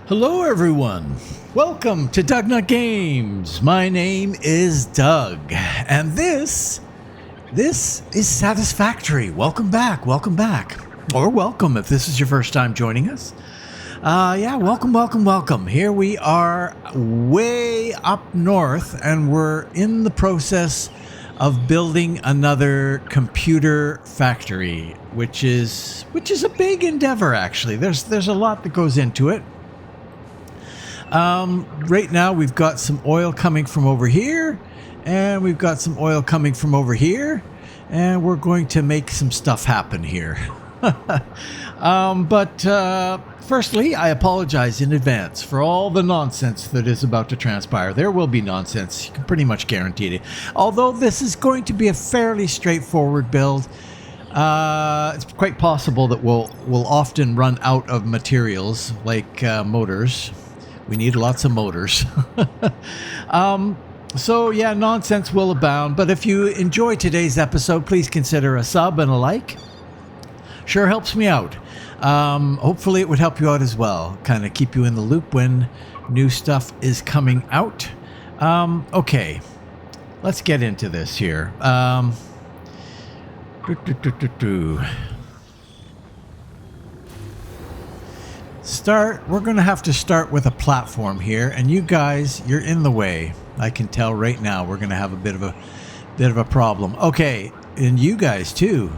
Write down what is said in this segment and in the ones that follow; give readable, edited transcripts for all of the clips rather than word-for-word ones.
Hello everyone, welcome to DougNutGames. My name is Doug, and this is Satisfactory. Welcome back, or welcome if this is your first time joining us. Welcome. Here we are way up north, and we're in the process of building another computer factory, which is a big endeavor actually. There's a lot that goes into it. Right now we've got some oil coming from over here, and we've got some oil coming from over here, and we're going to make some stuff happen here. Firstly, I apologize in advance for all the nonsense that is about to transpire. There will be nonsense, you can pretty much guarantee it. Although this is going to be a fairly straightforward build, it's quite possible that we'll often run out of materials like motors. We need lots of motors. So yeah, nonsense will abound. But if you enjoy today's episode, please consider a sub and a like. Sure helps me out. Hopefully it would help you out as well. Kind of keep you in the loop when new stuff is coming out. Okay, let's get into this here. We're going to have to start with a platform here, and you guys, you're in the way. I can tell right now we're going to have a bit of a problem. Okay, and you guys too.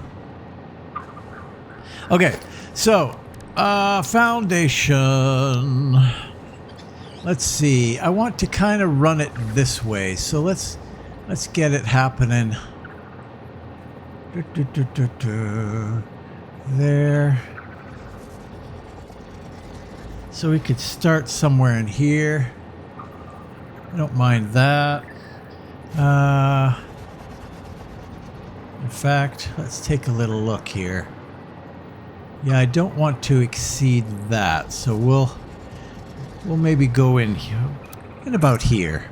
Okay, so foundation. Let's see. I want to kind of run it this way, so let's get it happening. There. So we could start somewhere in here. I don't mind that. In fact, let's take a little look here. Yeah, I don't want to exceed that, so we'll maybe go in about here.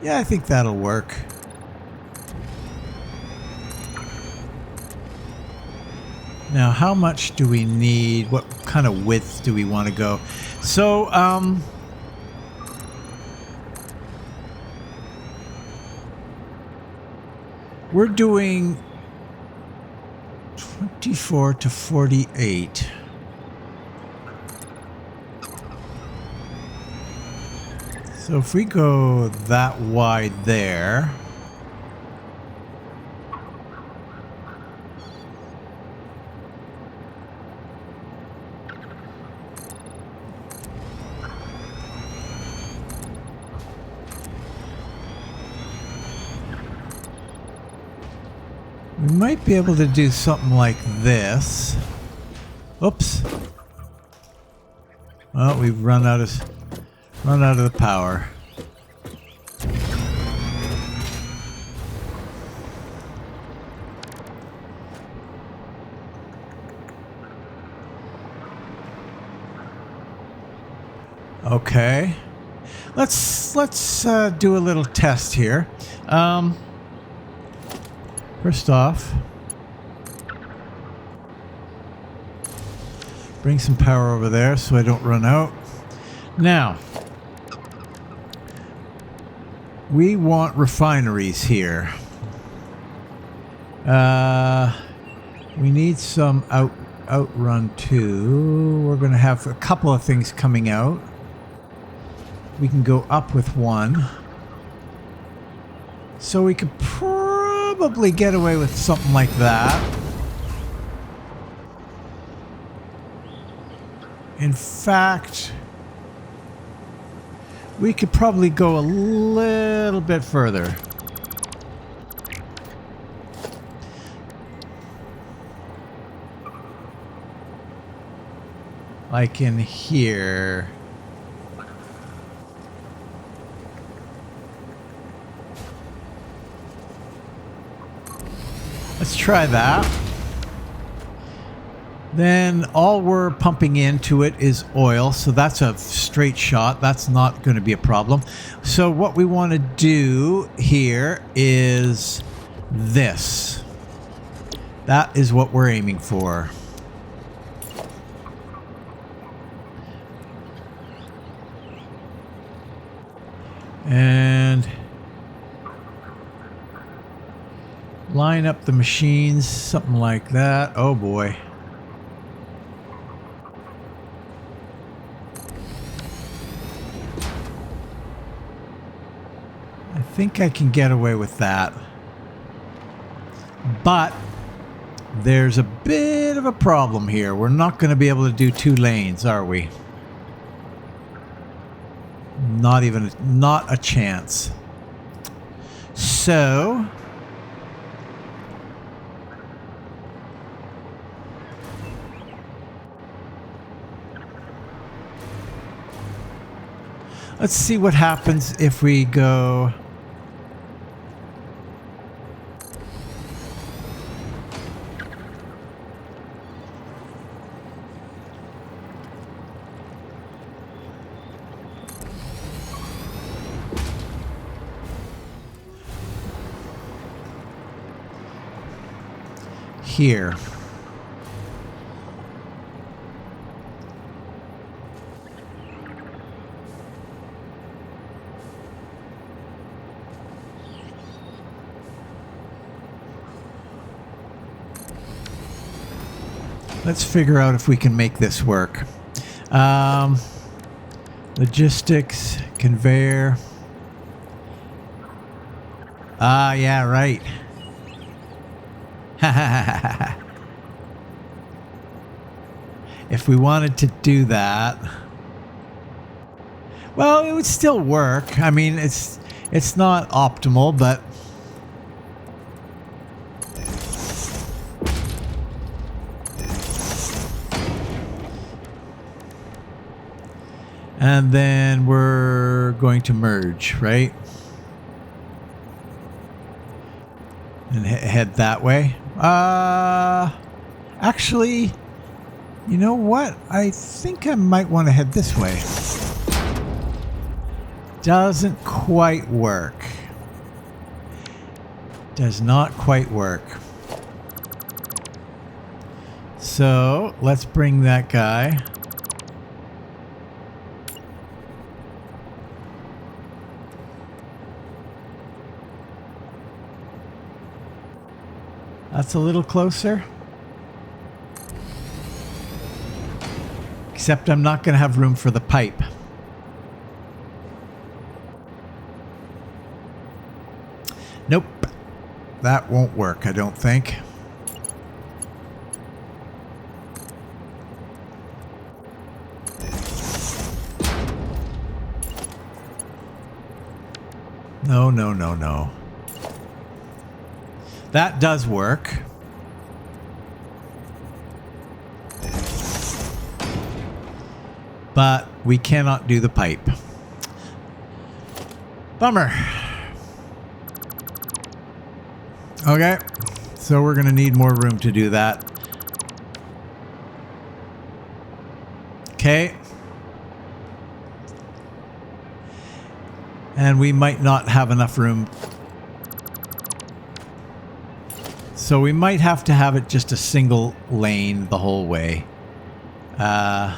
Yeah, I think that'll work. Now, how much do we need? What kind of width do we want to go? So, we're doing 24 to 48. So if we go that wide there, we might be able to do something like this. Oops. Well, we've run out of the power. Okay. Let's do a little test here. First off, bring some power over there so I don't run out. Now, we want refineries here. We need some outrun too. We're going to have a couple of things coming out. We can go up with one. So we could probably get away with something like that. In fact, we could probably go a little bit further. Like in here. Let's try that. Then all we're pumping into it is oil, so that's a straight shot. That's not going to be a problem. So what we want to do here is this. That is what we're aiming for. And line up the machines, something like that. Oh boy. I think I can get away with that. But there's a bit of a problem here. We're not going to be able to do 2 lanes, are we? Not a chance. So let's see what happens if we go here. Let's figure out if we can make this work. Logistics, conveyor. Ah, yeah, right. If we wanted to do that, well, it would still work. I mean, it's not optimal, but and then we're going to merge, right? And head that way. Actually, you know what? I think I might want to head this way. Doesn't quite work. Does not quite work. So let's bring that guy. That's a little closer. Except I'm not going to have room for the pipe. Nope. That won't work, I don't think. No, no, no, no. That does work. But we cannot do the pipe. Bummer. Okay. So we're going to need more room to do that. Okay. And we might not have enough room. So we might have to have it just a single lane the whole way. No,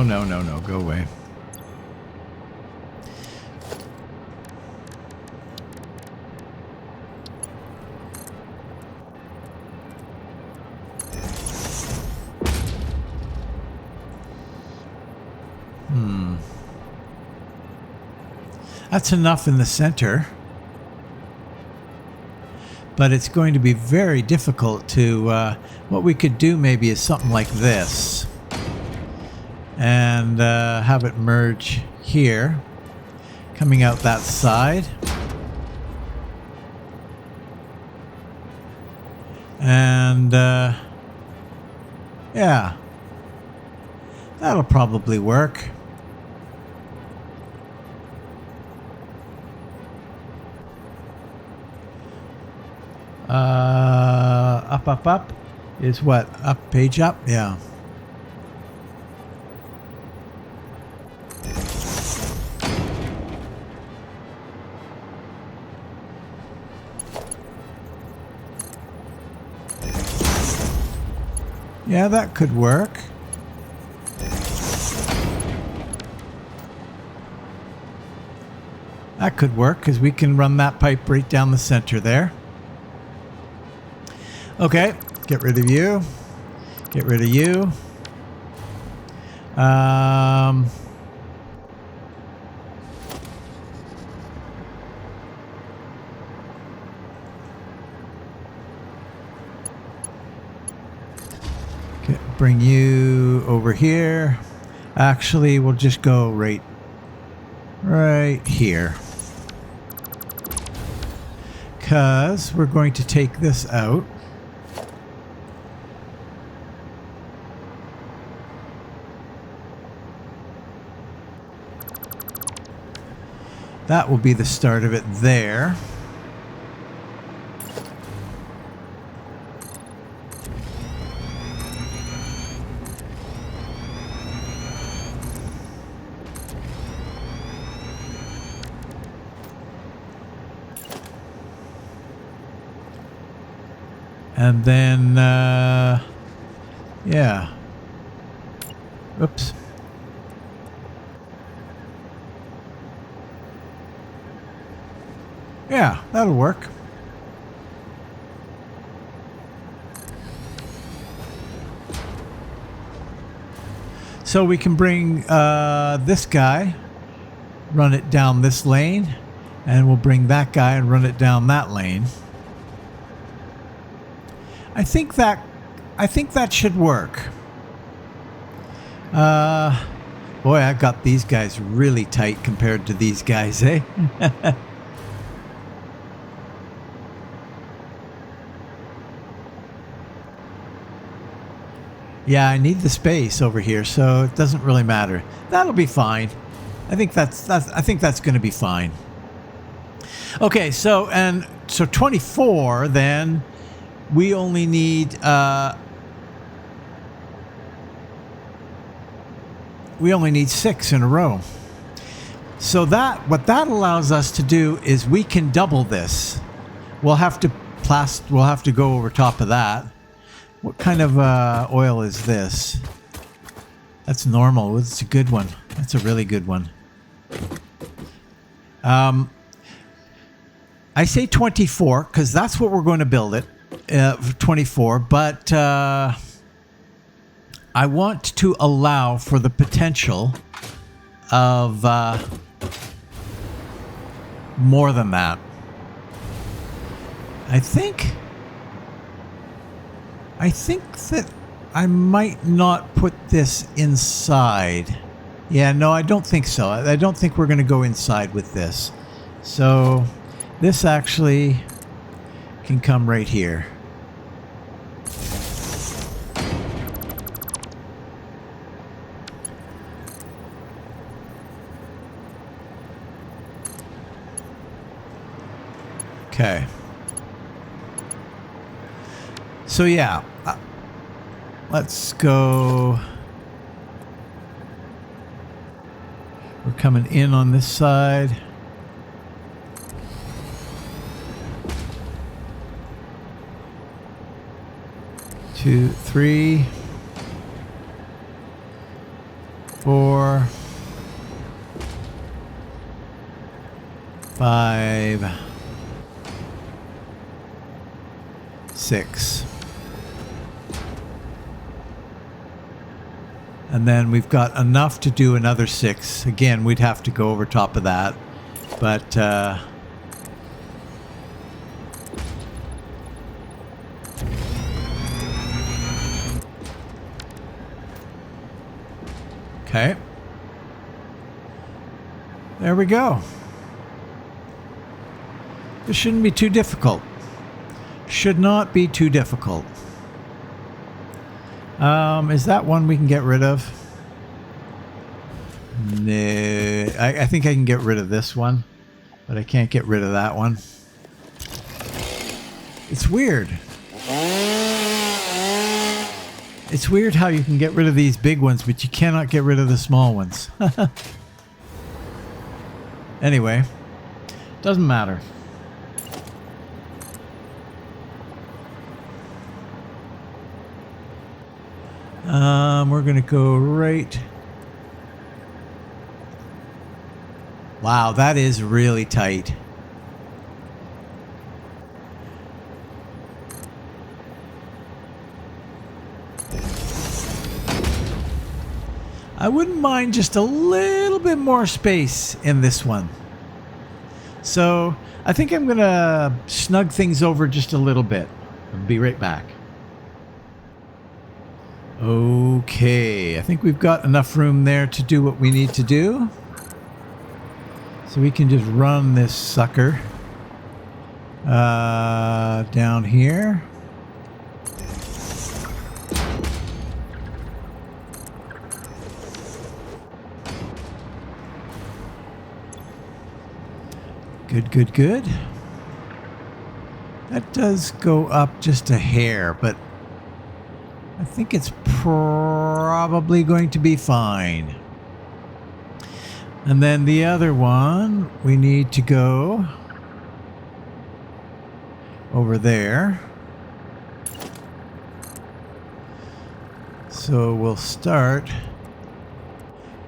no, no, no. Go away. That's enough in the center. But it's going to be very difficult to... what we could do maybe is something like this. And have it merge here. Coming out that side. And... yeah. That'll probably work. Up is what? Up, page up? Yeah. Yeah, that could work. That could work because we can run that pipe right down the center there. Okay, get rid of you. Get rid of you. Okay, bring you over here. Actually, we'll just go right here. Because we're going to take this out. That will be the start of it there. And then, yeah. Oops. Yeah, that'll work. So we can bring this guy, run it down this lane, and we'll bring that guy and run it down that lane. I think that should work. Boy, I got these guys really tight compared to these guys, eh? Yeah, I need the space over here, so it doesn't really matter. That'll be fine. I think that's going to be fine. Okay, so 24 then. We only need 6 in a row. So what that allows us to do is we can double this. We'll have to go over top of that. What kind of oil is this? That's normal. It's a good one. That's a really good one. I say 24 because that's what we're going to build it. 24, but I want to allow for the potential of more than that. I think that I might not put this inside. Yeah, no, I don't think so. I don't think we're going to go inside with this. So this actually can come right here. Okay. So yeah, let's go. We're coming in on this side. Two, 3, 4, 5, 6. And then we've got enough to do another 6. Again, we'd have to go over top of that. But okay. There we go. This shouldn't be too difficult. Should not be too difficult. Is that one we can get rid of? No. I think I can get rid of this one, but I can't get rid of that one. It's weird. It's weird how you can get rid of these big ones, but you cannot get rid of the small ones. Anyway, doesn't matter. We're going to go right. Wow, that is really tight. I wouldn't mind just a little bit more space in this one. So I think I'm going to snug things over just a little bit. I'll be right back. Okay, I think we've got enough room there to do what we need to do. So we can just run this sucker down here. Good, good. That does go up just a hair, but I think it's probably going to be fine. And then the other one, we need to go over there. So we'll start,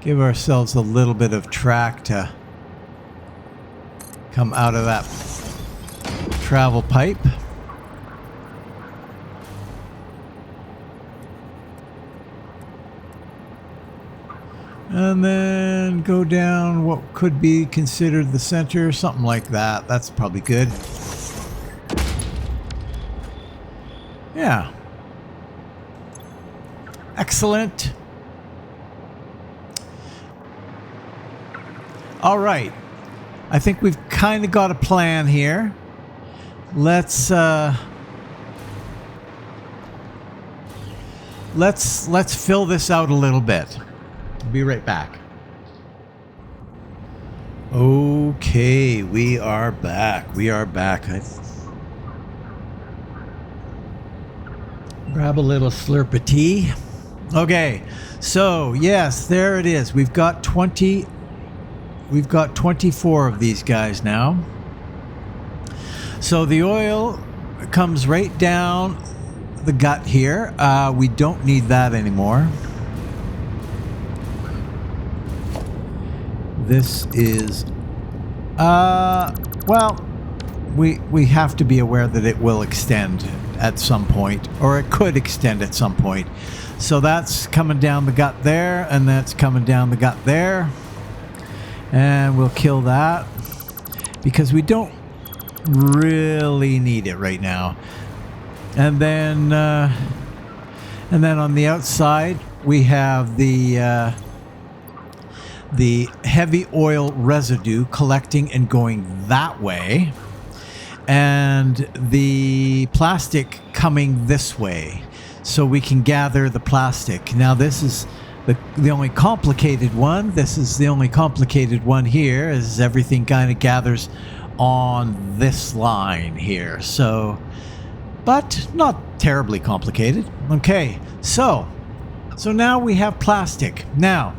give ourselves a little bit of track to come out of that travel pipe. And then go down what could be considered the center, something like that. That's probably good. Yeah. Excellent. All right. I think we've kind of got a plan here. Let's fill this out a little bit. Be right back. Okay, we are back. We are back. Grab a little slurp of tea. Okay, so yes, there it is. We've got 24 of these guys now. So the oil comes right down the gut here. We don't need that anymore. This is, well, we have to be aware that it will extend at some point, or it could extend at some point. So that's coming down the gut there, and that's coming down the gut there. And we'll kill that because we don't really need it right now. And then on the outside we have the heavy oil residue collecting and going that way, and the plastic coming this way, so we can gather the plastic. Now this is the only complicated one. This is the only complicated one here, is everything kind of gathers on this line here. So, but not terribly complicated. Okay, so now we have plastic. Now,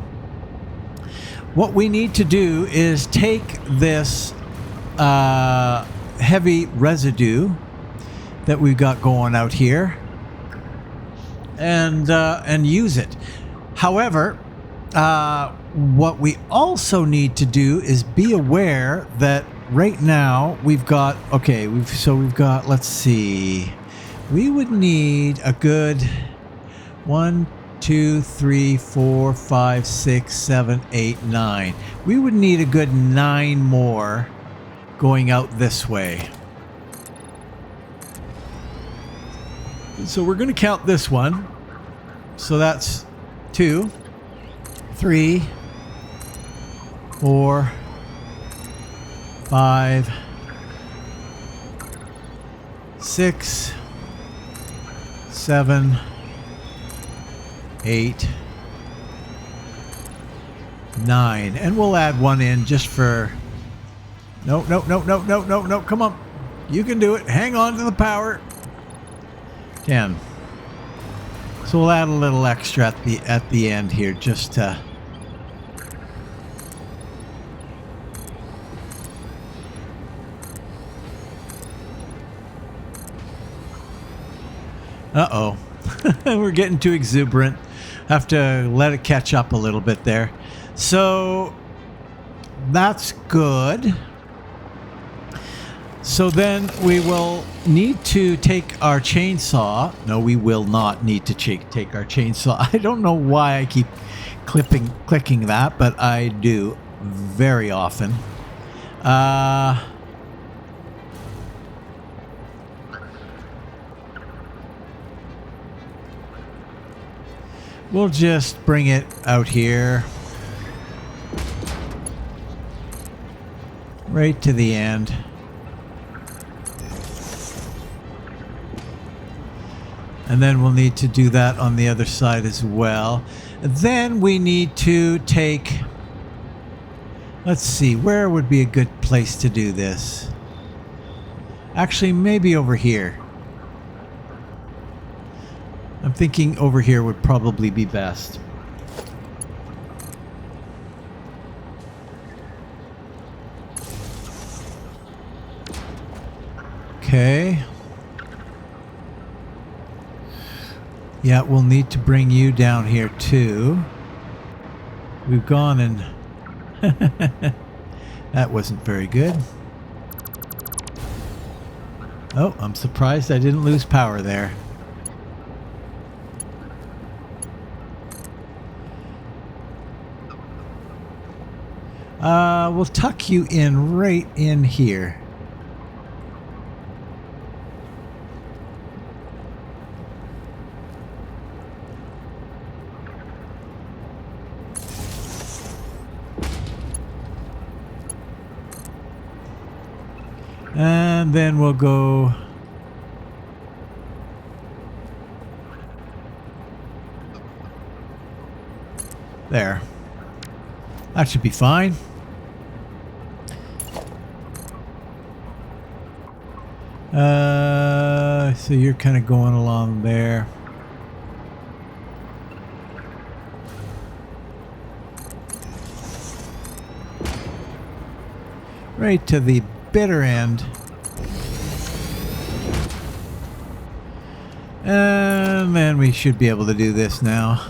what we need to do is take this heavy residue that we've got going out here and use it. However, what we also need to do is be aware that right now we've got, let's see, we would need a good 1, 2, 3, 4, 5, 6, 7, 8, 9. We would need a good 9 more going out this way. So we're going to count this one. So that's 2, 3, 4, 5, 6, 7, 8, 9, and we'll add 1 in just for. No, come on. You can do it. Hang on to the power. 10. So we'll add a little extra at the end here, just to. Uh-oh. We're getting too exuberant. Have to let it catch up a little bit there. So that's good. So then we will need to take our chainsaw. No, we will not need to take our chainsaw. I don't know why I keep clicking that, but I do very often. We'll just bring it out here. Right to the end. And then we'll need to do that on the other side as well. Then we need to take... Let's see, where would be a good place to do this? Actually, maybe over here. I'm thinking over here would probably be best. Okay. Yeah, we'll need to bring you down here too. We've gone and... That wasn't very good. Oh, I'm surprised I didn't lose power there. We'll tuck you in right in here. And then we'll go there. That should be fine. So you're kind of going along there. Right to the bitter end. And then we should be able to do this now.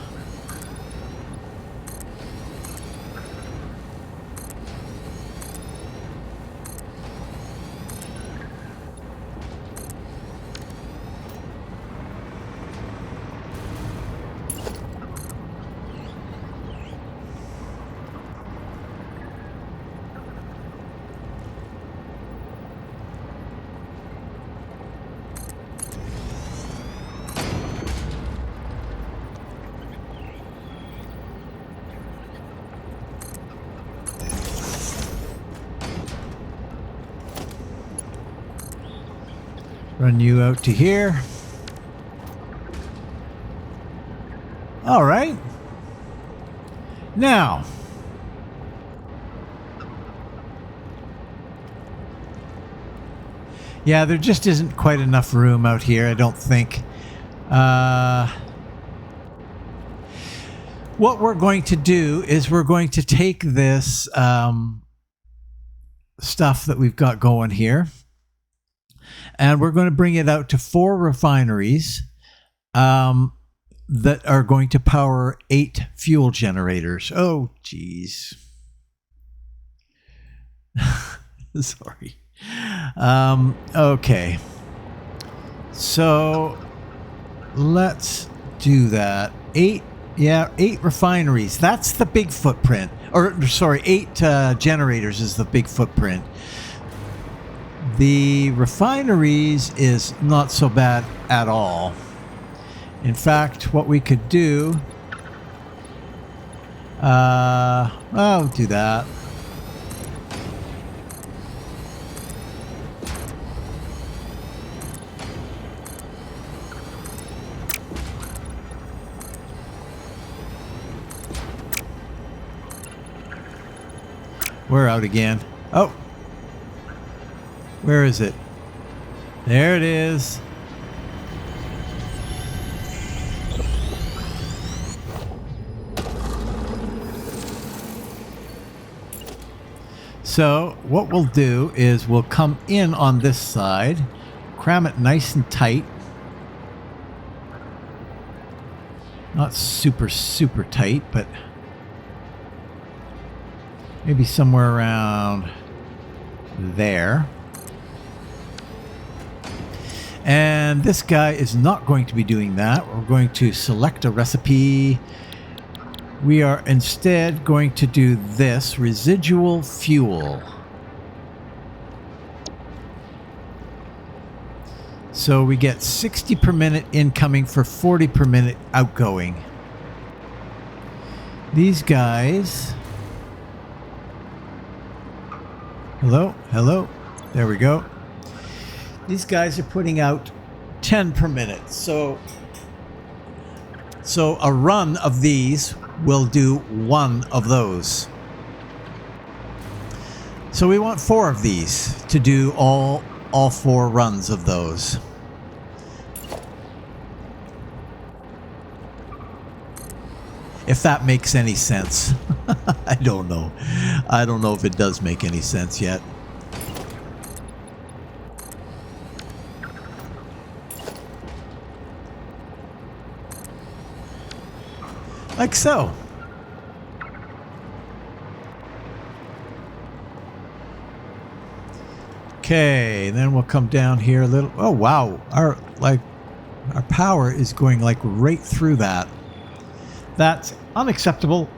Run you out to here. All right. Now, yeah, there just isn't quite enough room out here, I don't think. What we're going to do is we're going to take this stuff that we've got going here, and we're going to bring it out to 4 refineries that are going to power 8 fuel generators. Oh, geez. Sorry. Okay. So let's do that. 8 refineries. That's the big footprint. Or, sorry, 8 generators is the big footprint. The refineries is not so bad at all. In fact, what we could do... I'll do that. We're out again. Oh! Where is it? There it is. So what we'll do is we'll come in on this side, cram it nice and tight. Not super, super tight, but maybe somewhere around there. And this guy is not going to be doing that. We're going to select a recipe. We are instead going to do this, residual fuel. So we get 60 per minute incoming for 40 per minute outgoing. These guys... Hello, hello. There we go. These guys are putting out 10 per minute. So a run of these will do one of those. So we want 4 of these to do all 4 runs of those. If that makes any sense. I don't know. I don't know if it does make any sense yet. Like so. Okay, then we'll come down here a little. Oh wow, our power is going like right through that. That's unacceptable,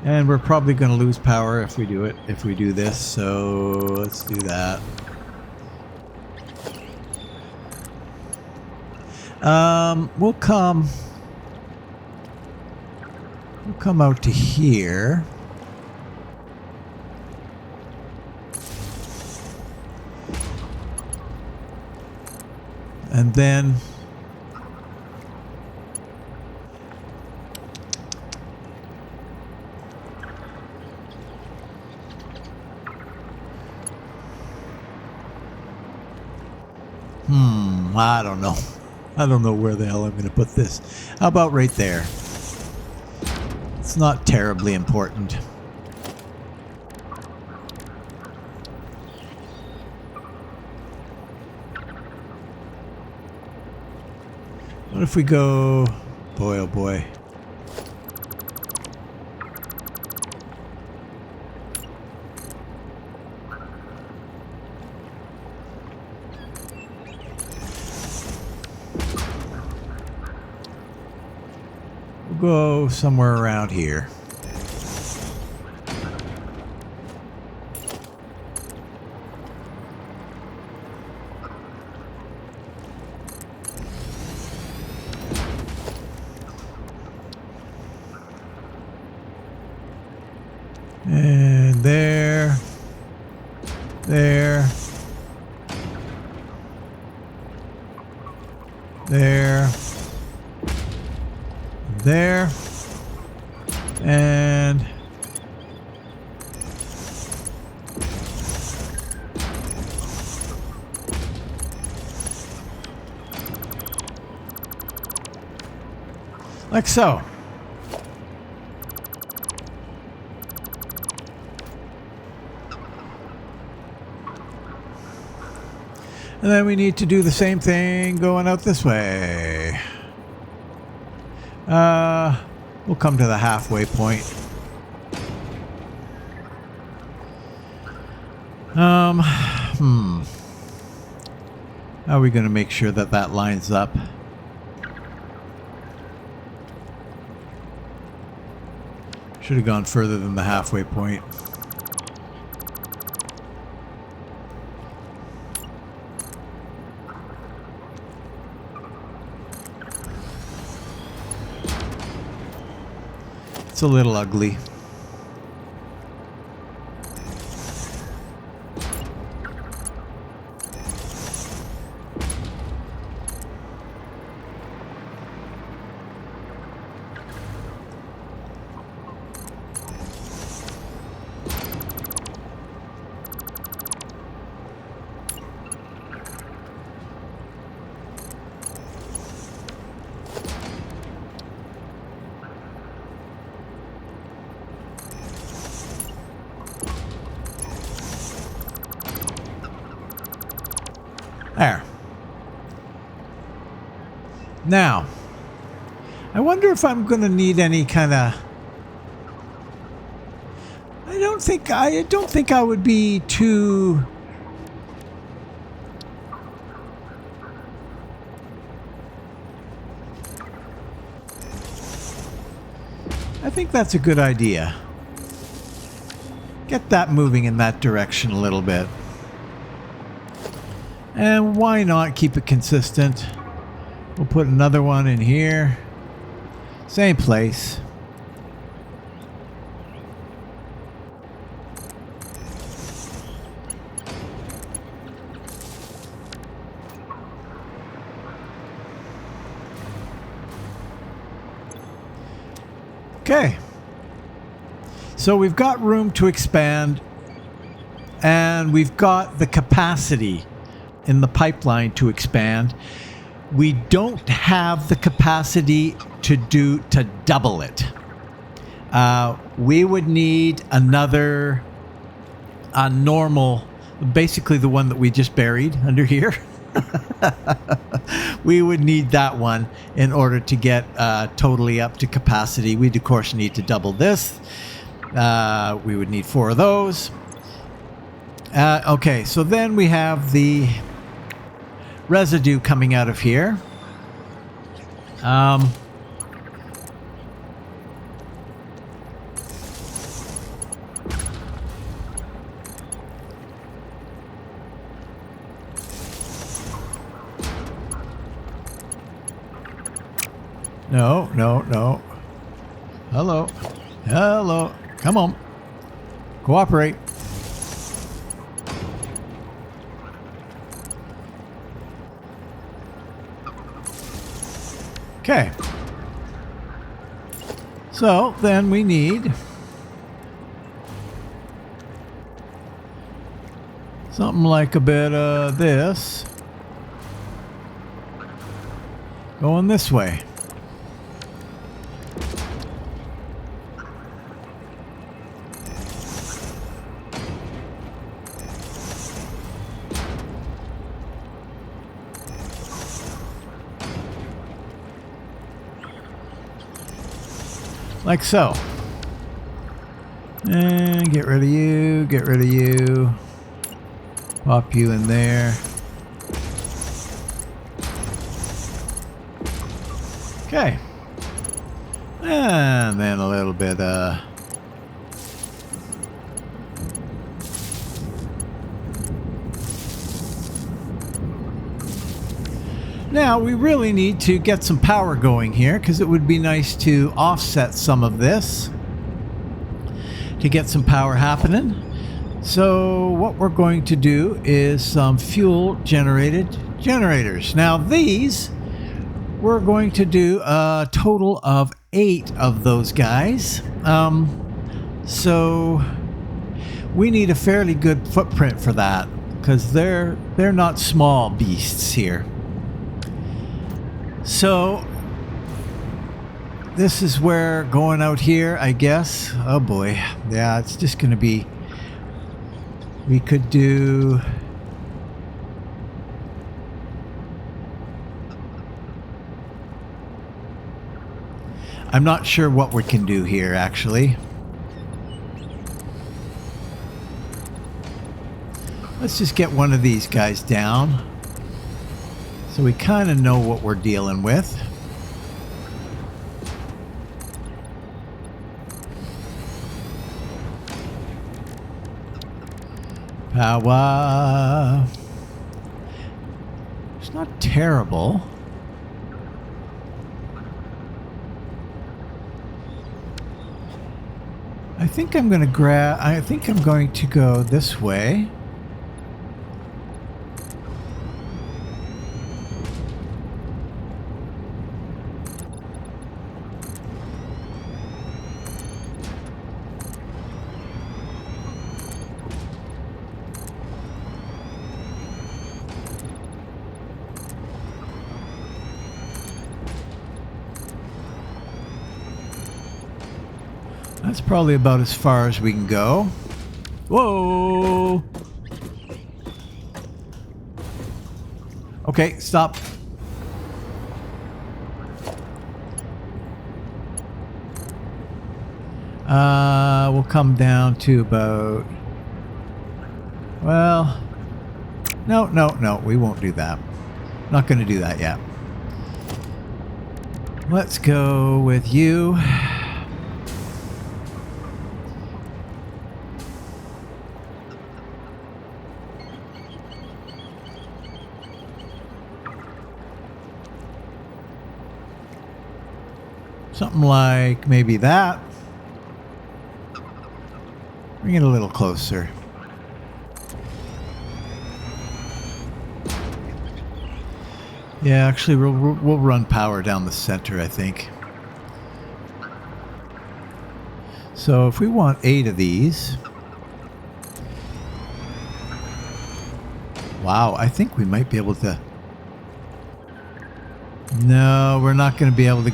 and we're probably going to lose power if we do it. If we do this, so let's do that. We'll come out to here. And then I don't know. I don't know where the hell I'm going to put this. How about right there? It's not terribly important. What if we go... Boy, oh boy. We'll go somewhere around here. And there, there, there, there, and like so. And then we need to do the same thing going out this way. We'll come to the halfway point. How are we going to make sure that that lines up? Should have gone further than the halfway point. It's a little ugly. Now, I wonder if I'm going to need any kind of... I don't think I would be too... I think that's a good idea. Get that moving in that direction a little bit. And why not keep it consistent? We'll put another one in here. Same place. Okay. So we've got room to expand, and we've got the capacity in the pipeline to expand. We don't have the capacity to double it. We would need another normal, basically the one that we just buried under here. We would need that one in order to get totally up to capacity. We'd of course need to double this. We would need 4 of those. Okay, so then we have the residue coming out of here. No. Hello. Come on. Cooperate. Okay. So then we need something like a bit of this going this way. Like so. And get rid of you. Pop you in there. Okay. And then a little bit Now we really need to get some power going here, because it would be nice to offset some of this to get some power happening. So what we're going to do is some fuel generated generators. Now these, we're going to do a total of 8 of those guys. So we need a fairly good footprint for that, because they're not small beasts here. So this is where going out here, I guess. Oh boy. Yeah, it's just going to be, we could do, I'm not sure what we can do here actually. Let's just get one of these guys down, so we kind of know what we're dealing with. Power. It's not terrible. I think I'm going to go this way. That's probably about as far as we can go. Whoa! Okay, stop. We'll come down to about... Well... No, we won't do that. Not going to do that yet. Let's go with you. Something like maybe that. Bring it a little closer. Yeah, actually, we'll run power down the center, I think. So if we want 8 of these... Wow, I think we might be able to... No, we're not going to be able to...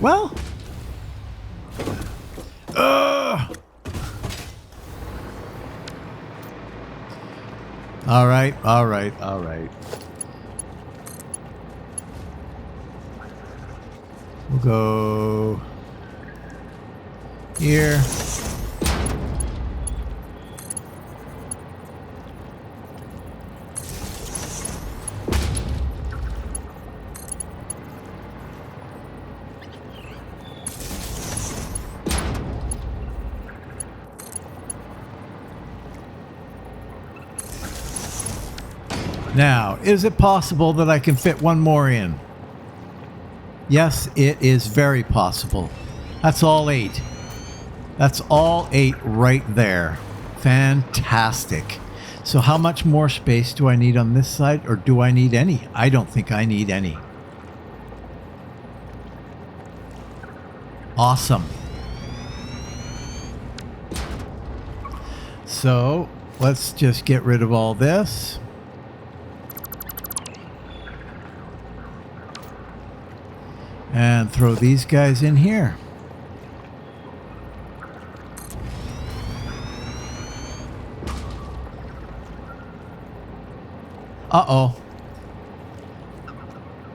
Well... All right. We'll go here. Now, is it possible that I can fit one more in? Yes, it is very possible. That's all 8. That's all 8 right there. Fantastic. So how much more space do I need on this side, or do I need any? I don't think I need any. Awesome. So let's just get rid of all this. And throw these guys in here. Uh-oh.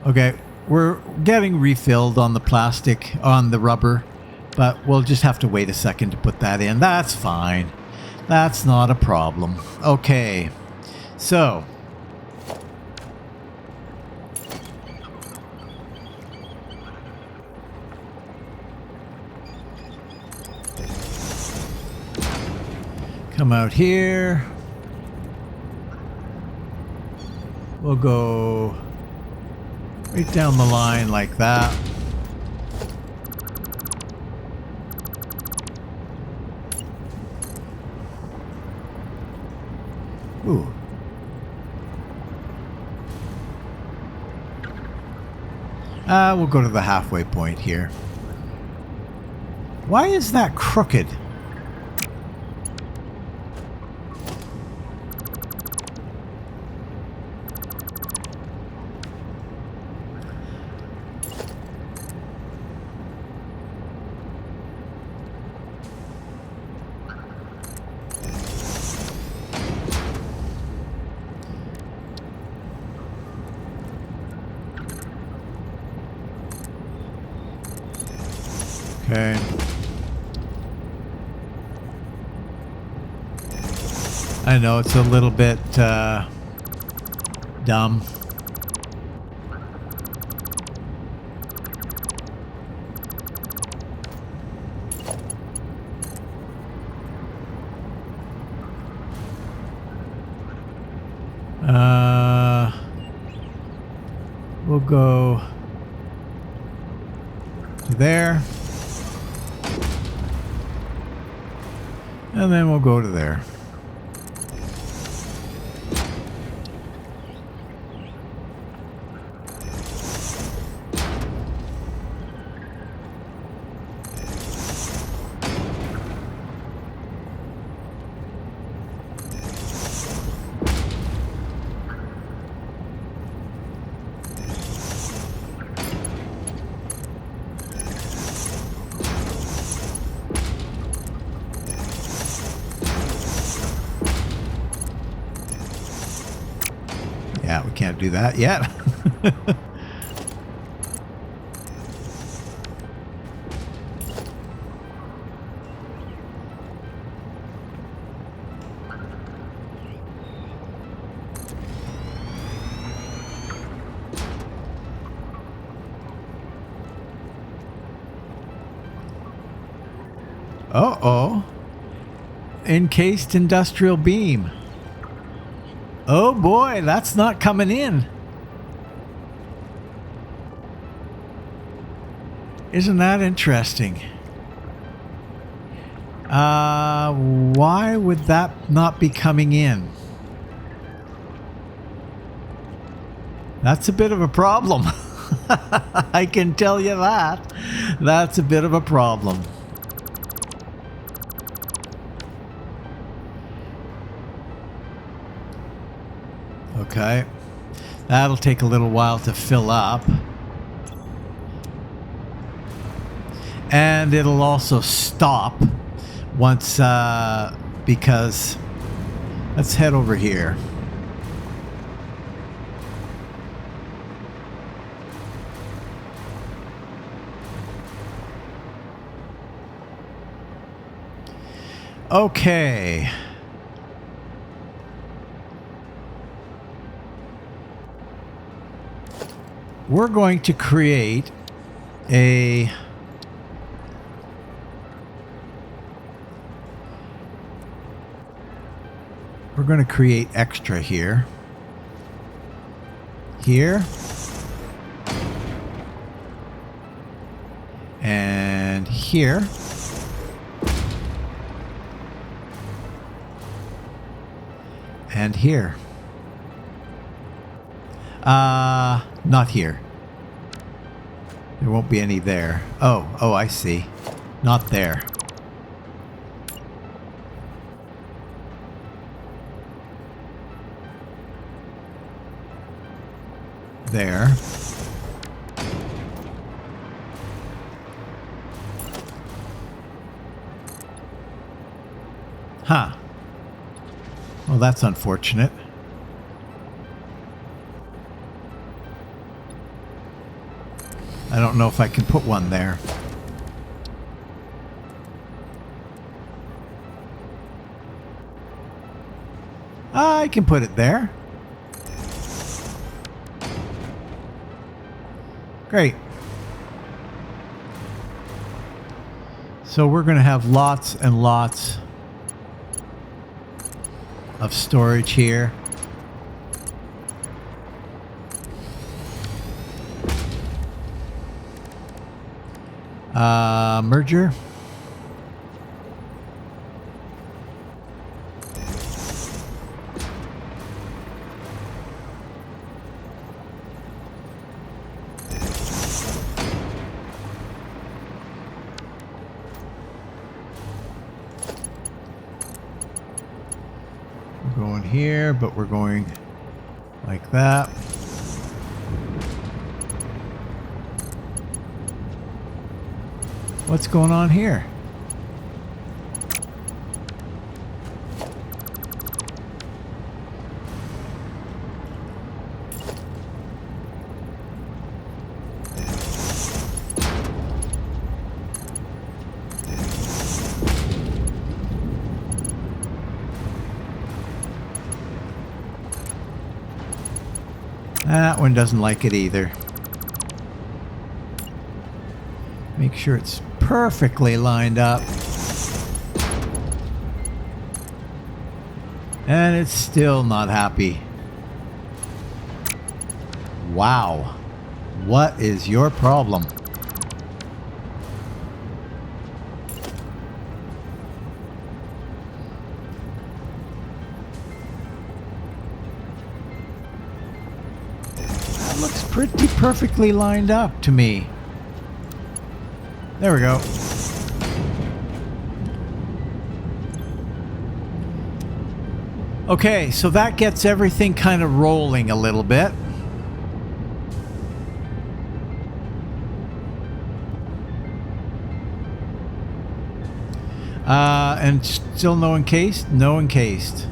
Okay, we're getting refilled on the plastic, on the rubber, but we'll just have to wait a second to put that in. That's fine. That's not a problem. Okay, so... Come out here. We'll go right down the line like that. Ooh. We'll go to the halfway point here. Why is that crooked? Okay. I know it's a little bit dumb. We'll go to there. And then we'll go to there. Yeah, we can't do that yet. Uh-oh. Encased industrial beam. Oh boy, that's not coming in. Isn't that interesting? Why would that not be coming in? That's a bit of a problem. I can tell you that. That's a bit of a problem. Okay. That'll take a little while to fill up. And it'll also stop once, because let's head over here. Okay. We're going to create a extra here. Here. And here. And here. Not here. There won't be any there. Oh, I see. Not there. There. Huh. Well, that's unfortunate. I don't know if I can put one there. I can put it there. Great. So we're going to have lots and lots of storage here. Merger. We're going here, but we're going like that. What's going on here? That one doesn't like it either. Make sure it's perfectly lined up. And it's still not happy. Wow. What is your problem? That looks pretty perfectly lined up to me. There we go. Okay, so that gets everything kind of rolling a little bit. And still no encased? No encased.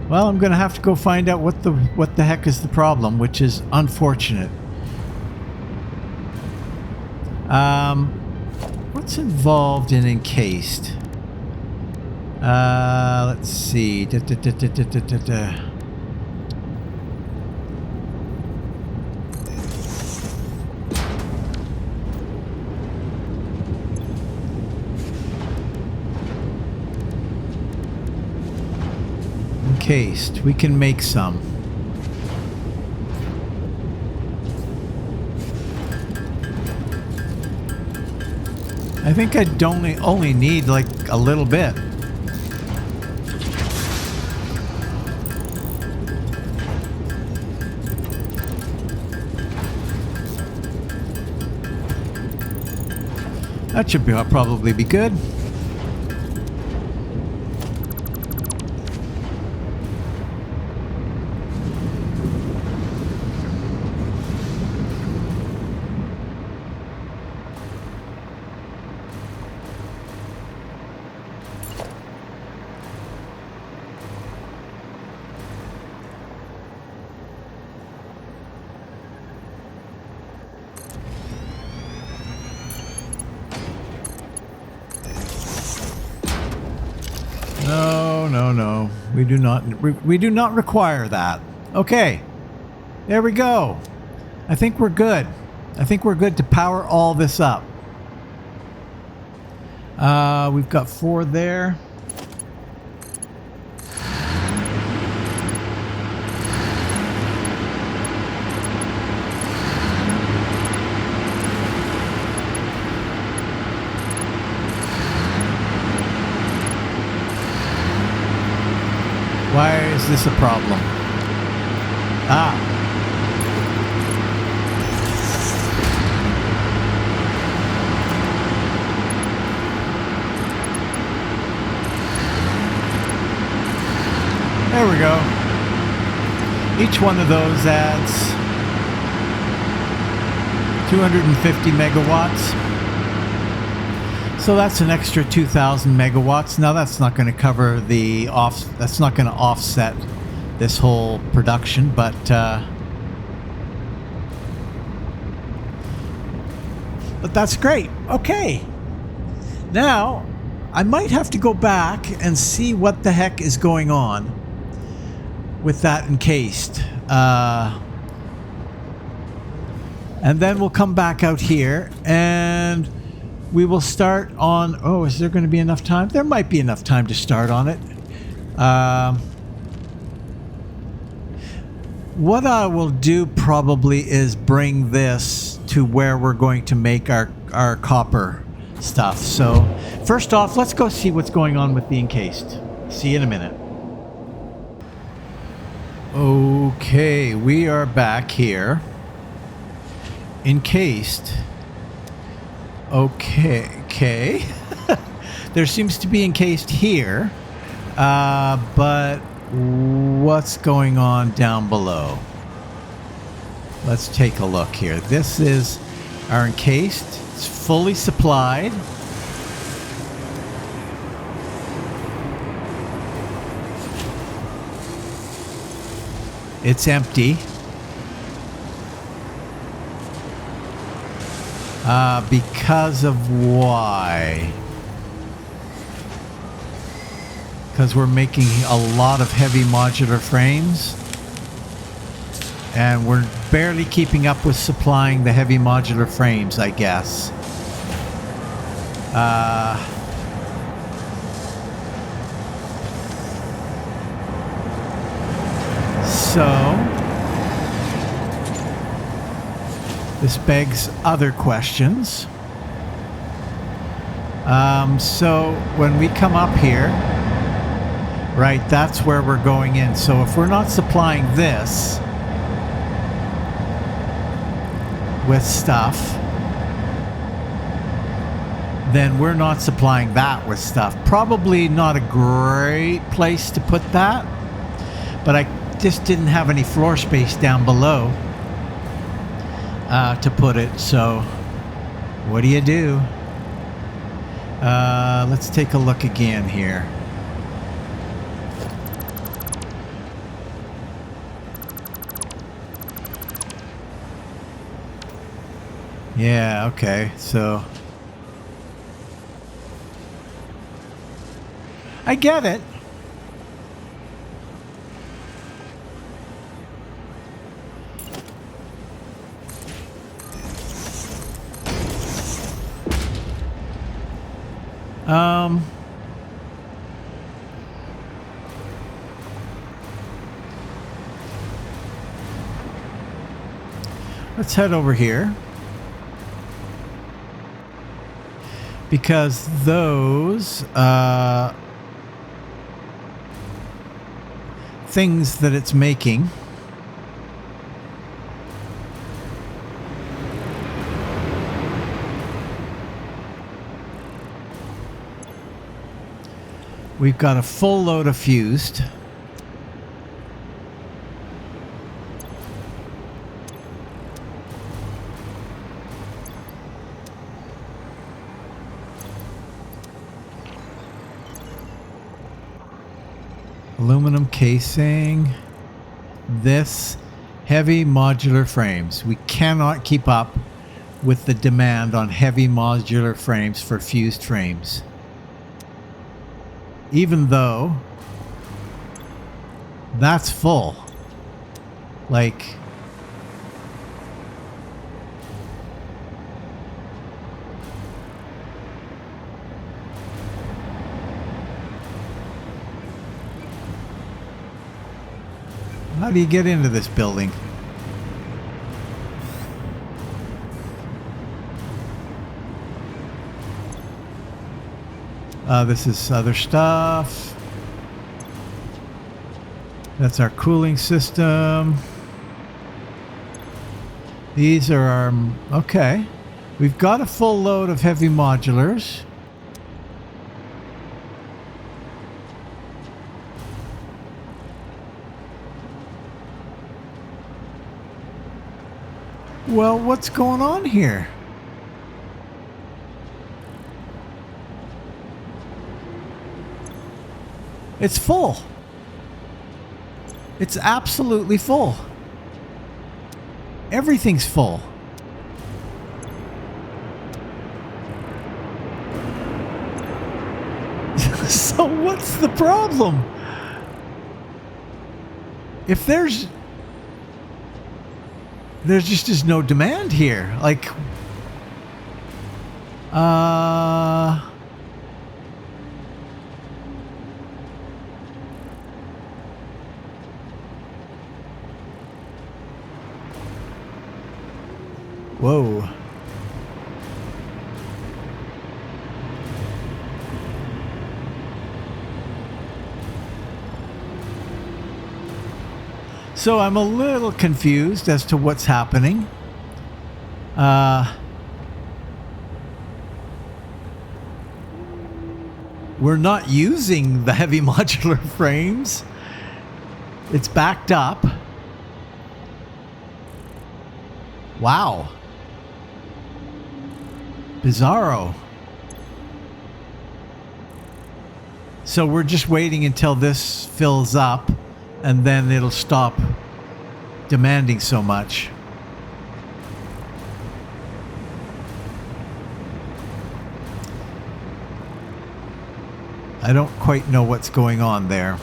Well, I'm going to have to go find out what the heck is the problem, which is unfortunate. What's involved in encased? Let's see. encased. We can make some. I think I'd only need like a little bit. That should probably be good. No. We do not require that. Okay. There we go. I think we're good. I think we're good to power all this up. We've got 4 there. Why is this a problem? Ah. There we go. Each one of those adds 250 megawatts. So that's an extra 2,000 megawatts. Now that's not going to cover the that's not going to offset this whole production, but that's great. Okay. Now I might have to go back and see what the heck is going on with that encased. And then we'll come back out here and we will start on... Oh, is there going to be enough time? There might be enough time to start on it. What I will do probably is bring this to where we're going to make our copper stuff. So first off, let's go see what's going on with the encased. See you in a minute. Okay, we are back here. Encased. Okay. There seems to be encased here, but what's going on down below? Let's take a look here. This is our encased. It's fully supplied. It's empty. Because of why? Because we're making a lot of heavy modular frames. And we're barely keeping up with supplying the heavy modular frames, I guess. So this begs other questions. So when we come up here, right, that's where we're going in. So if we're not supplying this with stuff, then we're not supplying that with stuff. Probably not a great place to put that, but I just didn't have any floor space down below to put it. So what do you do? Let's take a look again here. Yeah, okay, so I get it. Let's head over here. Because those things that it's making we've got a full load of fused. Aluminum casing. This heavy modular frames. We cannot keep up with the demand on heavy modular frames for fused frames. Even though that's full. Like, how do you get into this building? This is other stuff. That's our cooling system. These are our... Okay. We've got a full load of heavy modulars. Well, what's going on here? It's full. It's absolutely full. Everything's full. So what's the problem? If there's just is no demand here. Like, whoa. So I'm a little confused as to what's happening. We're not using the heavy modular frames. It's backed up. Wow. Bizarro. So we're just waiting until this fills up, and then it'll stop demanding so much. I don't quite know what's going on there.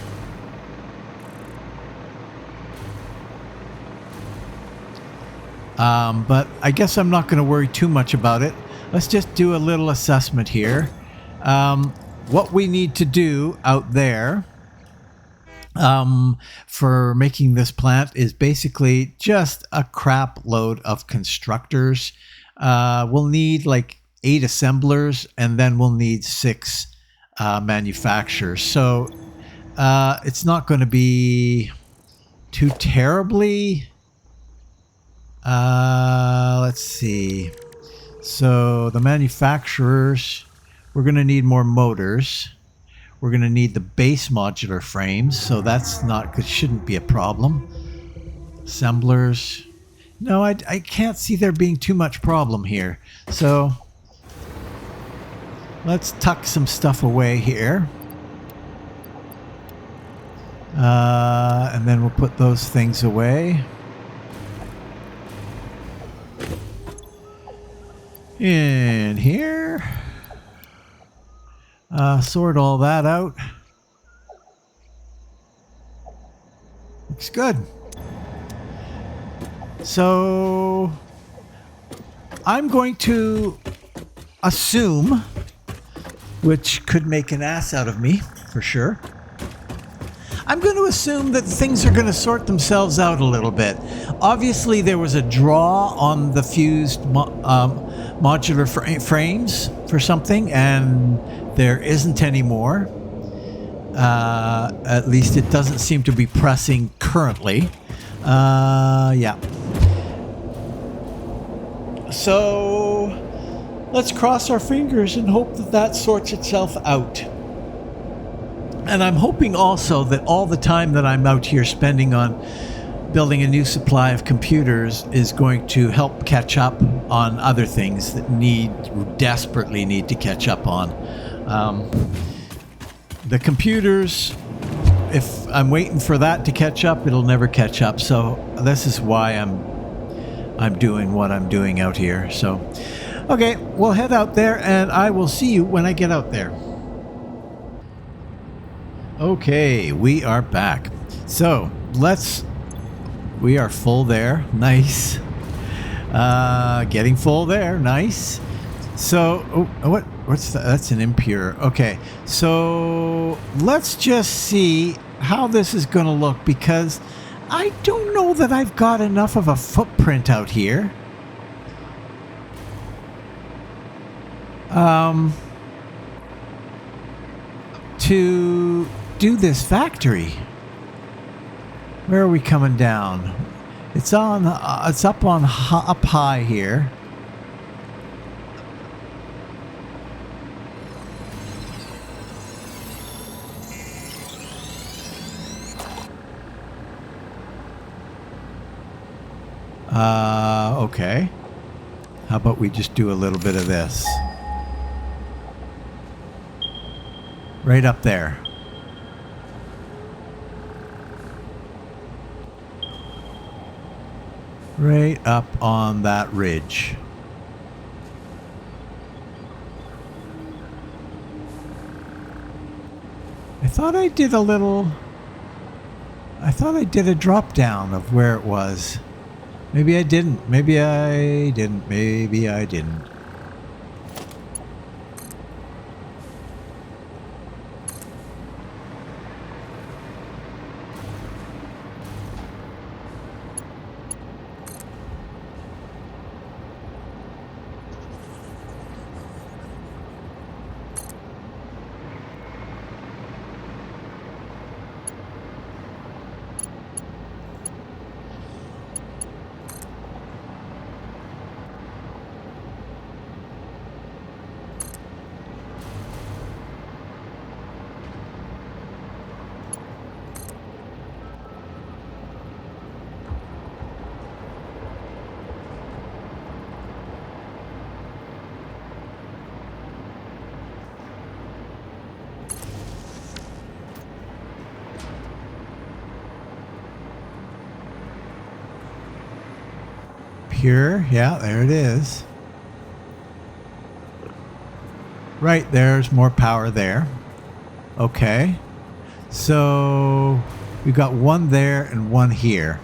But I guess I'm not going to worry too much about it. Let's just do a little assessment here. What we need to do out there for making this plant is basically just a crap load of constructors. We'll need like 8 assemblers, and then we'll need 6 manufacturers. So it's not going to be too terribly... let's see. So the manufacturers, we're going to need more motors. We're going to need the base modular frames, so that's not, shouldn't be a problem. Assemblers. No, I can't see there being too much problem here. So let's tuck some stuff away here. And then we'll put those things away. In here. Sort all that out. Looks good. So I'm going to assume, which could make an ass out of me for sure, I'm going to assume that things are going to sort themselves out a little bit. Obviously, there was a draw on the fused modular frames for something, and there isn't anymore. At least it doesn't seem to be pressing currently. Yeah. So let's cross our fingers and hope that that sorts itself out. And I'm hoping also that all the time that I'm out here spending on building a new supply of computers is going to help catch up on other things that desperately need to catch up on. The computers, if I'm waiting for that to catch up, it'll never catch up. So this is why I'm doing what I'm doing out here. So, okay, we'll head out there and I will see you when I get out there. Okay, we are back. So we are full there. Nice. Getting full there. Nice. So, what's that? That's an impure. Okay, so let's just see how this is going to look, because I don't know that I've got enough of a footprint out here. To do this factory. Where are we coming down? It's on. It's up high here. Okay. How about we just do a little bit of this? Right up there. Right up on that ridge. I thought I did a drop down of where it was. Maybe I didn't. Maybe I didn't. Maybe I didn't. Pure, yeah, there it is. Right, there's more power there. Okay. So we've got one there and one here.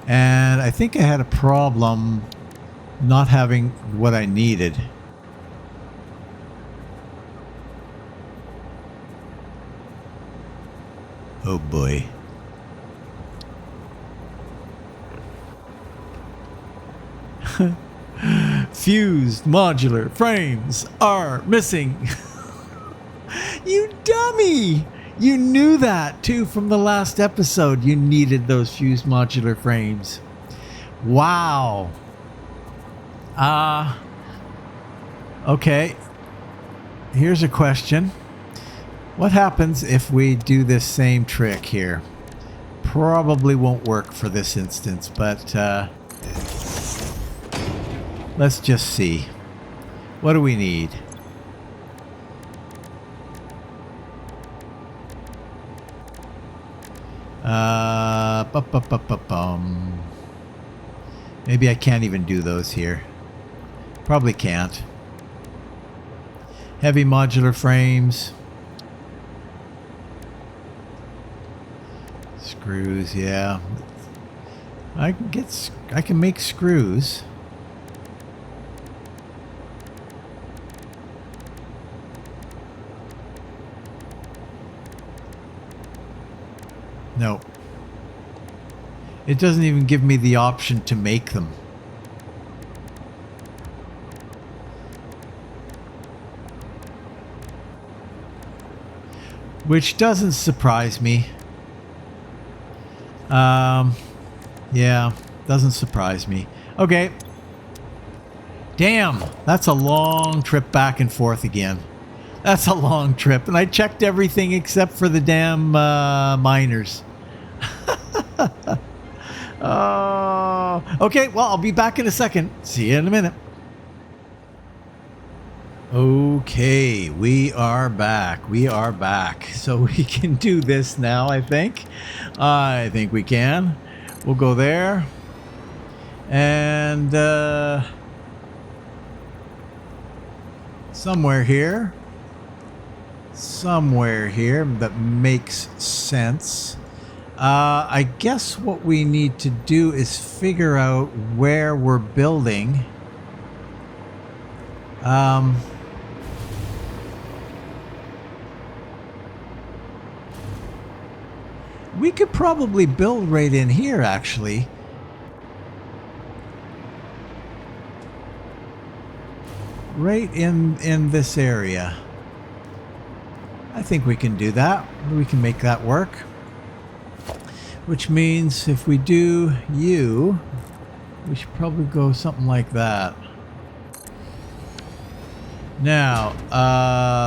And I think I had a problem not having what I needed. Oh boy. Fused modular frames are missing. You dummy! You knew that too from the last episode. You needed those fused modular frames. Wow. Okay. Here's a question. What happens if we do this same trick here? Probably won't work for this instance, but let's just see. What do we need? Maybe I can't even do those here. Probably can't. Heavy modular frames. Screws, yeah. I can make screws. No. It doesn't even give me the option to make them. Which doesn't surprise me. Yeah, doesn't surprise me. Okay. Damn, that's a long trip back and forth again. That's a long trip. And I checked everything except for the damn miners. Oh, okay, well, I'll be back in a second. See you in a minute. Okay, we are back. We are back. So we can do this now, I think. I think we can. We'll go there. And somewhere here that makes sense. I guess what we need to do is figure out where we're building. We could probably build right in here, actually. Right in this area. I think we can do that. We can make that work. Which means if we do you, we should probably go something like that. Now,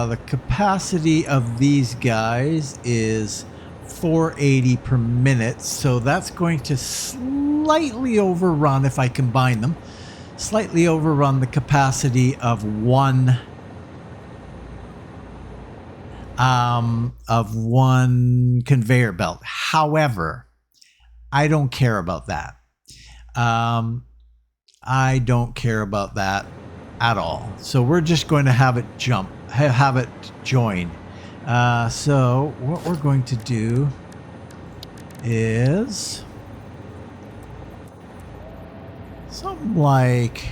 the capacity of these guys is 480 per minute, so that's going to slightly overrun, if I combine them, slightly overrun the capacity of one conveyor belt. However, I don't care about that. I don't care about that at all. So we're just going to have it have it join. So what we're going to do is something like,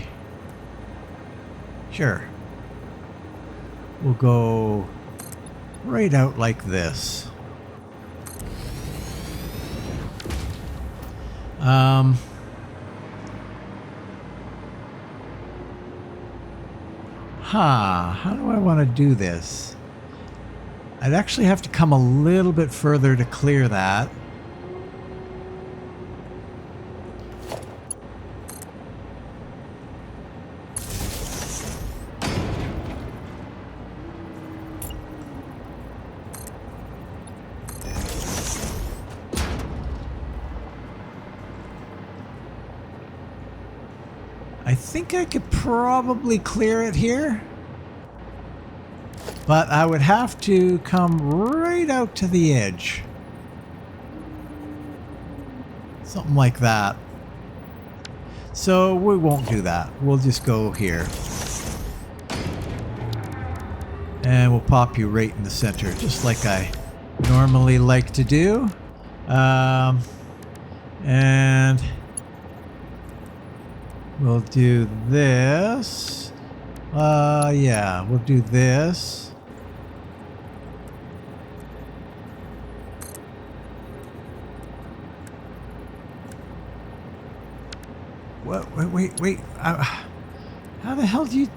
sure, we'll go right out like this. How do I want to do this? I'd actually have to come a little bit further to clear that. I think I could probably clear it here, but I would have to come right out to the edge. Something like that. So we won't do that. We'll just go here. And we'll pop you right in the center, just like I normally like to do. And we'll do this. Yeah, we'll do this. What? Wait. How the hell do you...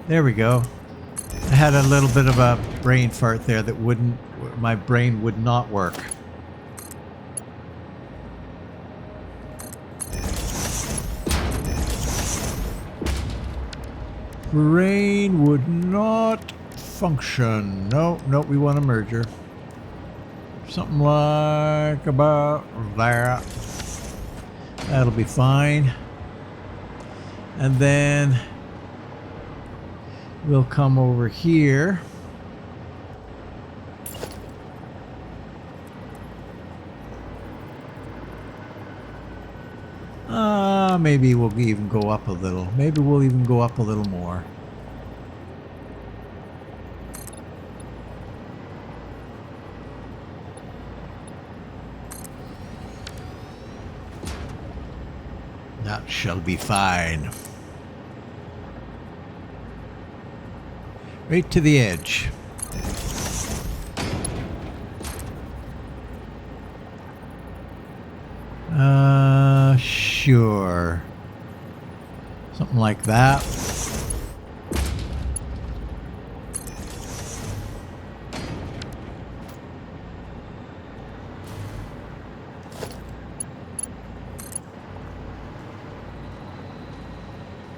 There we go. I had a little bit of a brain fart there that my brain would not work. Brain would not function. No, we want a merger. Something like about that. That'll be fine. And then we'll come over here. Maybe we'll even go up a little. Maybe we'll even go up a little more. That shall be fine. Right to the edge. Sure. Something like that.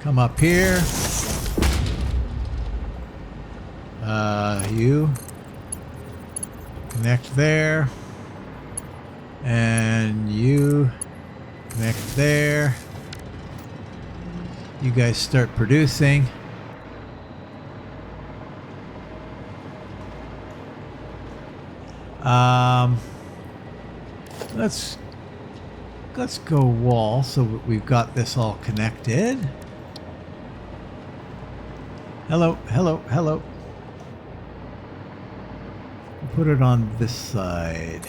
Come up here. You connect there. And you connect there. You guys start producing. Let's go wall so we've got this all connected. Hello, hello, hello. Put it on this side.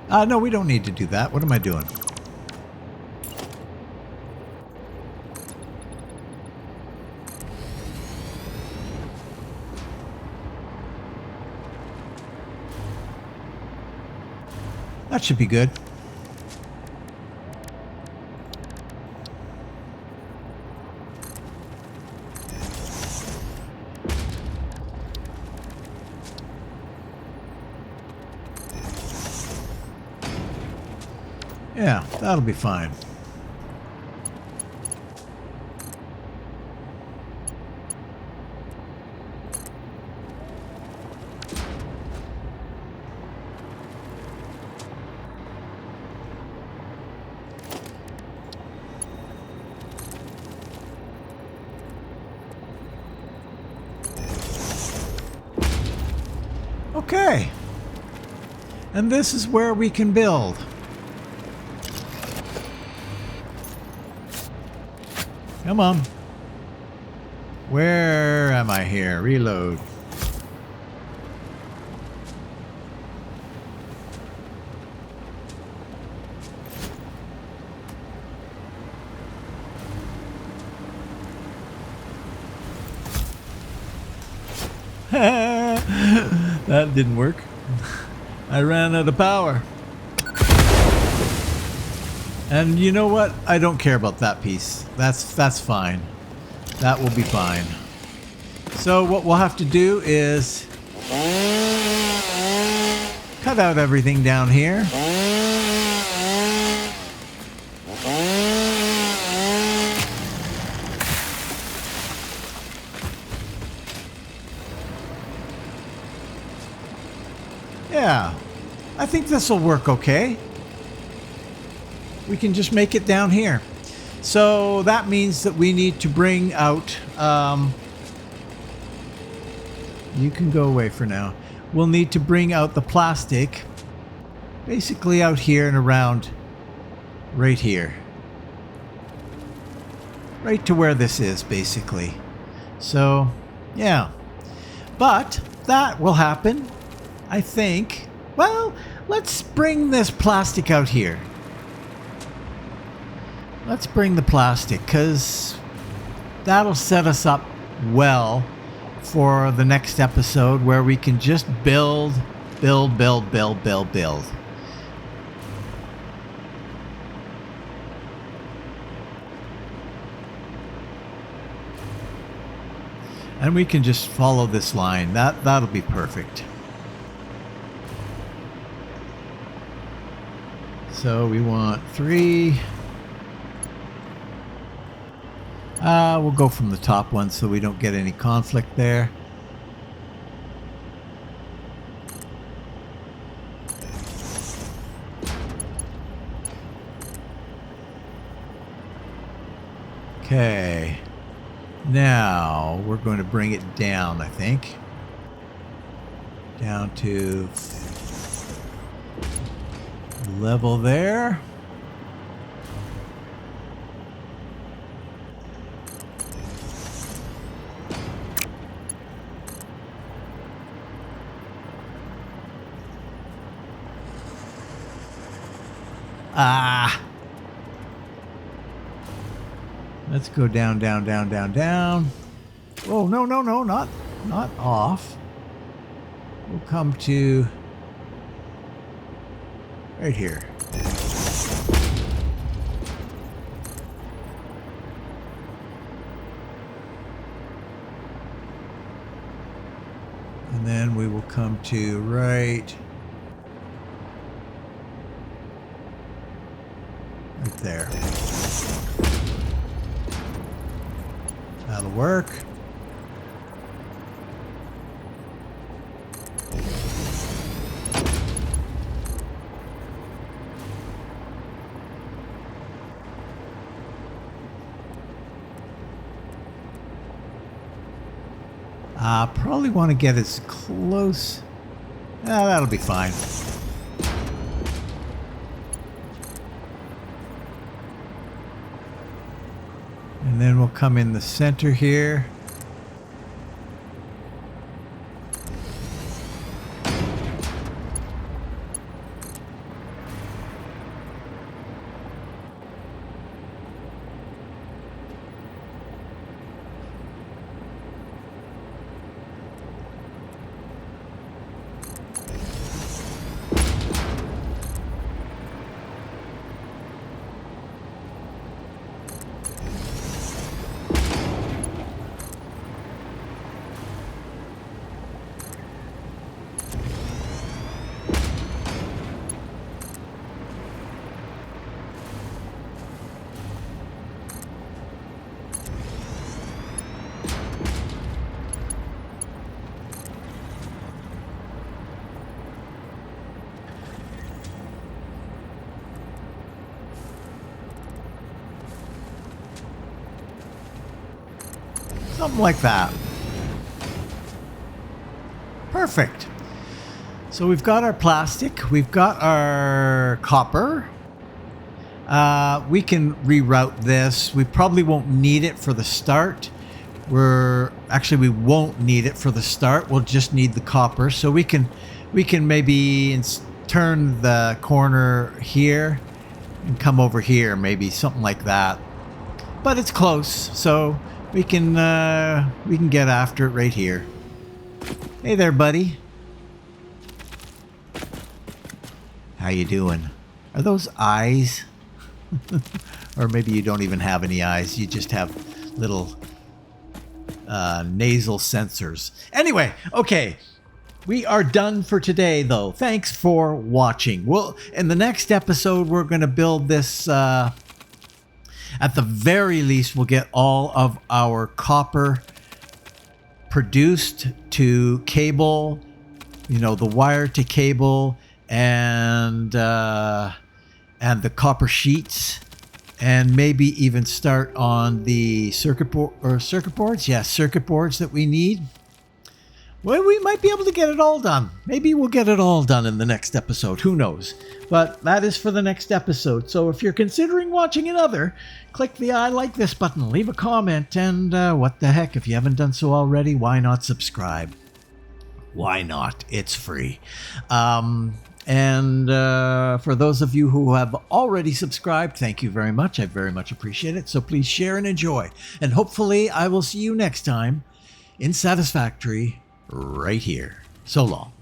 No, we don't need to do that. What am I doing? That should be good. Yeah, that'll be fine. Okay. And this is where we can build. Come on. Where am I here? Reload. That didn't work. I ran out of power. And you know what? I don't care about that piece. That's fine. That will be fine. So what we'll have to do is cut out everything down here. Yeah, I think this will work okay. We can just make it down here. So that means that we need to bring out, you can go away for now. We'll need to bring out the plastic basically out here and around right here. Right to where this is, basically. So, yeah. But that will happen, I think. Well, let's bring this plastic out here. Let's bring the plastic, because that'll set us up well for the next episode where we can just build. And we can just follow this line. That'll be perfect. So we want 3. We'll go from the top one so we don't get any conflict there. Okay. Now we're going to bring it down, I think. Down to level there. Ah. Let's go down, down, down, down, down. Oh, no, no, no, not off. We'll come to right here. And then we will come to right there. That'll work. Probably want to get as close. That'll be fine. And then we'll come in the center here. Something like that. Perfect. So we've got our plastic, we've got our copper. We can reroute this. We probably won't need it for the start. We won't need it for the start. We'll just need the copper. So we can maybe turn the corner here and come over here, maybe something like that. But it's close, so we can get after it right here. Hey there, buddy. How you doing? Are those eyes? Or maybe you don't even have any eyes. You just have little nasal sensors. Anyway, okay. We are done for today, though. Thanks for watching. Well, in the next episode, we're going to build this. At the very least, we'll get all of our copper produced to cable, the wire to cable, and the copper sheets, and maybe even start on the circuit boards. Yeah, circuit boards that we need. Well, we might be able to get it all done. Maybe we'll get it all done in the next episode. Who knows? But that is for the next episode. So if you're considering watching another, click the I like this button, leave a comment, and what the heck, if you haven't done so already, why not subscribe? Why not? It's free. And for those of you who have already subscribed, thank you very much. I very much appreciate it. So please share and enjoy. And hopefully I will see you next time in Satisfactory right here. So long.